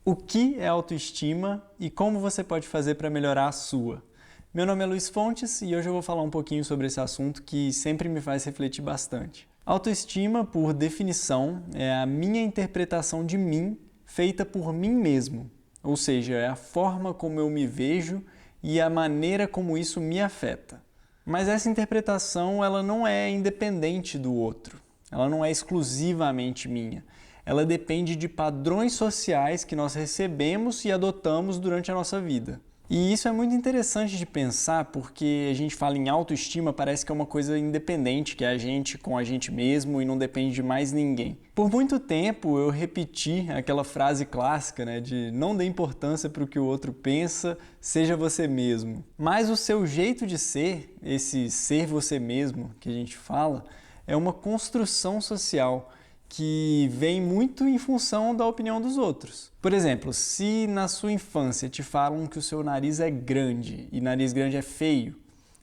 O que é autoestima e como você pode fazer para melhorar a sua? Meu nome é Luiz Fontes e hoje eu vou falar um pouquinho sobre esse assunto que sempre me faz refletir bastante. Autoestima, por definição, é a minha interpretação de mim feita por mim mesmo, ou seja, é a forma como eu me vejo e a maneira como isso me afeta. Mas essa interpretação ela não é independente do outro, ela não é exclusivamente minha. Ela depende de padrões sociais que nós recebemos e adotamos durante a nossa vida. E isso é muito interessante de pensar porque a gente fala em autoestima, parece que é uma coisa independente, que é a gente com a gente mesmo e não depende de mais ninguém. Por muito tempo eu repeti aquela frase clássica, de não dê importância para o que o outro pensa, seja você mesmo. Mas o seu jeito de ser, esse ser você mesmo que a gente fala, é uma construção social que vem muito em função da opinião dos outros. Por exemplo, se na sua infância te falam que o seu nariz é grande e nariz grande é feio,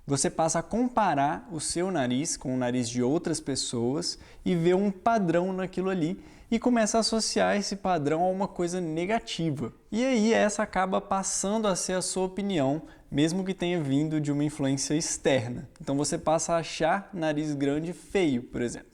você passa a comparar o seu nariz com o nariz de outras pessoas e vê um padrão naquilo ali e começa a associar esse padrão a uma coisa negativa. E aí essa acaba passando a ser a sua opinião, mesmo que tenha vindo de uma influência externa. Então você passa a achar nariz grande feio, por exemplo.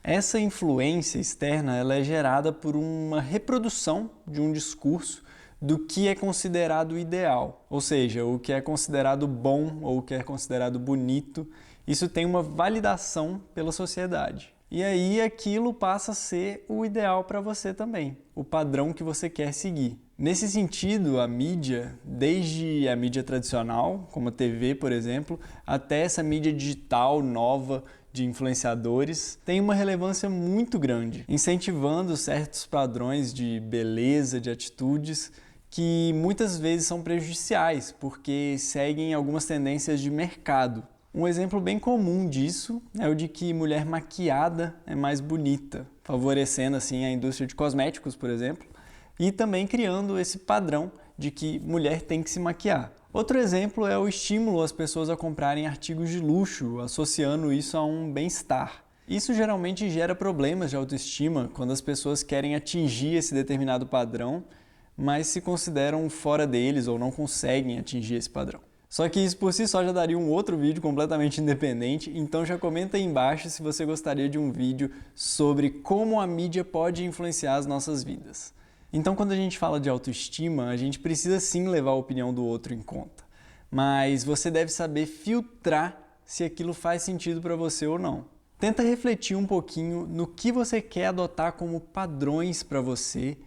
Essa influência externa ela é gerada por uma reprodução de um discurso do que é considerado ideal, ou seja, o que é considerado bom ou o que é considerado bonito, isso tem uma validação pela sociedade. E aí aquilo passa a ser o ideal para você também, o padrão que você quer seguir. Nesse sentido, a mídia, desde a mídia tradicional, como a TV, por exemplo, até essa mídia digital nova de influenciadores, tem uma relevância muito grande, incentivando certos padrões de beleza, de atitudes, que muitas vezes são prejudiciais, porque seguem algumas tendências de mercado. Um exemplo bem comum disso é o de que mulher maquiada é mais bonita, favorecendo assim a indústria de cosméticos, por exemplo, e também criando esse padrão de que mulher tem que se maquiar. Outro exemplo é o estímulo às pessoas a comprarem artigos de luxo, associando isso a um bem-estar. Isso geralmente gera problemas de autoestima quando as pessoas querem atingir esse determinado padrão, mas se consideram fora deles ou não conseguem atingir esse padrão. Só que isso por si só já daria um outro vídeo completamente independente, então já comenta aí embaixo se você gostaria de um vídeo sobre como a mídia pode influenciar as nossas vidas. Então quando a gente fala de autoestima, a gente precisa sim levar a opinião do outro em conta, mas você deve saber filtrar se aquilo faz sentido para você ou não. Tenta refletir um pouquinho no que você quer adotar como padrões para você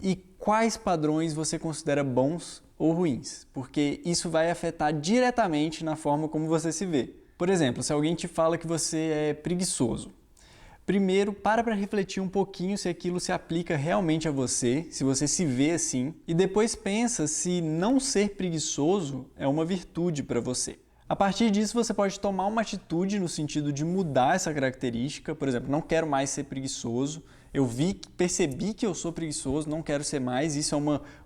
e quais padrões você considera bons ou ruins, porque isso vai afetar diretamente na forma como você se vê. Por exemplo, se alguém te fala que você é preguiçoso, primeiro para refletir um pouquinho se aquilo se aplica realmente a você, se você se vê assim, e depois pensa se não ser preguiçoso é uma virtude para você. A partir disso você pode tomar uma atitude no sentido de mudar essa característica, por exemplo, não quero mais ser preguiçoso, percebi que eu sou preguiçoso, não quero ser mais, isso é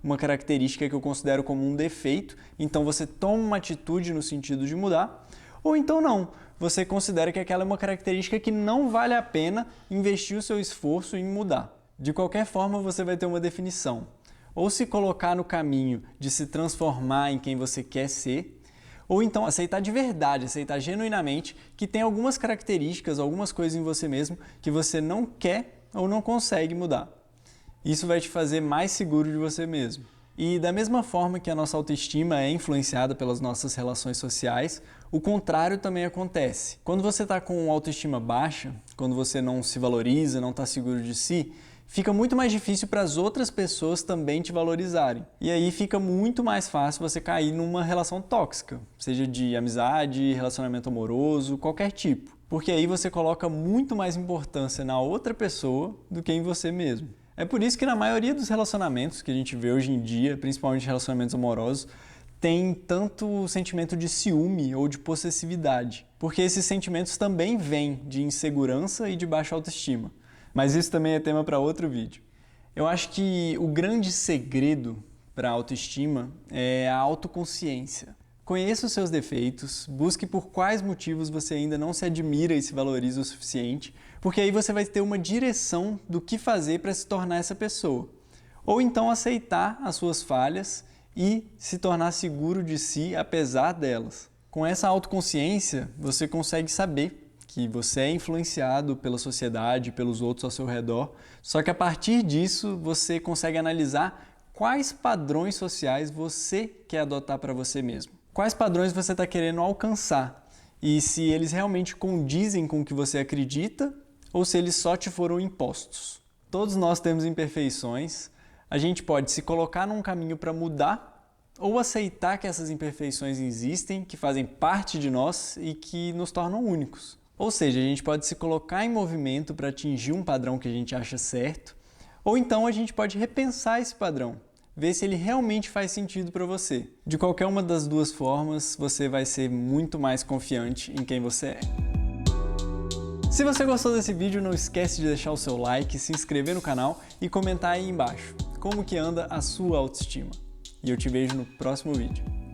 uma característica que eu considero como um defeito, então você toma uma atitude no sentido de mudar, ou então não, você considera que aquela é uma característica que não vale a pena investir o seu esforço em mudar. De qualquer forma você vai ter uma definição, ou se colocar no caminho de se transformar em quem você quer ser, ou então aceitar de verdade, aceitar genuinamente que tem algumas características, algumas coisas em você mesmo que você não quer ou não consegue mudar. Isso vai te fazer mais seguro de você mesmo. E da mesma forma que a nossa autoestima é influenciada pelas nossas relações sociais, o contrário também acontece. Quando você está com autoestima baixa, quando você não se valoriza, não está seguro de si, fica muito mais difícil para as outras pessoas também te valorizarem. E aí fica muito mais fácil você cair numa relação tóxica, seja de amizade, relacionamento amoroso, qualquer tipo. Porque aí você coloca muito mais importância na outra pessoa do que em você mesmo. É por isso que na maioria dos relacionamentos que a gente vê hoje em dia, principalmente relacionamentos amorosos, tem tanto sentimento de ciúme ou de possessividade. Porque esses sentimentos também vêm de insegurança e de baixa autoestima. Mas isso também é tema para outro vídeo. Eu acho que o grande segredo para a autoestima é a autoconsciência. Conheça os seus defeitos, busque por quais motivos você ainda não se admira e se valoriza o suficiente, porque aí você vai ter uma direção do que fazer para se tornar essa pessoa. Ou então aceitar as suas falhas e se tornar seguro de si apesar delas. Com essa autoconsciência, você consegue saber que você é influenciado pela sociedade, pelos outros ao seu redor, só que a partir disso você consegue analisar quais padrões sociais você quer adotar para você mesmo. Quais padrões você está querendo alcançar e se eles realmente condizem com o que você acredita ou se eles só te foram impostos. Todos nós temos imperfeições, a gente pode se colocar num caminho para mudar ou aceitar que essas imperfeições existem, que fazem parte de nós e que nos tornam únicos. Ou seja, a gente pode se colocar em movimento para atingir um padrão que a gente acha certo, ou então a gente pode repensar esse padrão, ver se ele realmente faz sentido para você. De qualquer uma das duas formas, você vai ser muito mais confiante em quem você é. Se você gostou desse vídeo, não esquece de deixar o seu like, se inscrever no canal e comentar aí embaixo como que anda a sua autoestima. E eu te vejo no próximo vídeo.